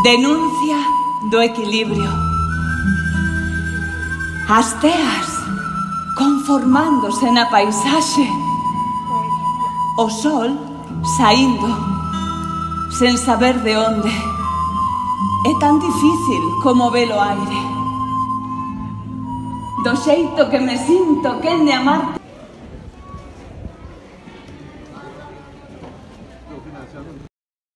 Denuncia do equilibrio. As teas conformándose na paisaxe. O sol saindo, sen saber de onde. É tan difícil como ver o aire. Do xeito que me sinto quen de amarte.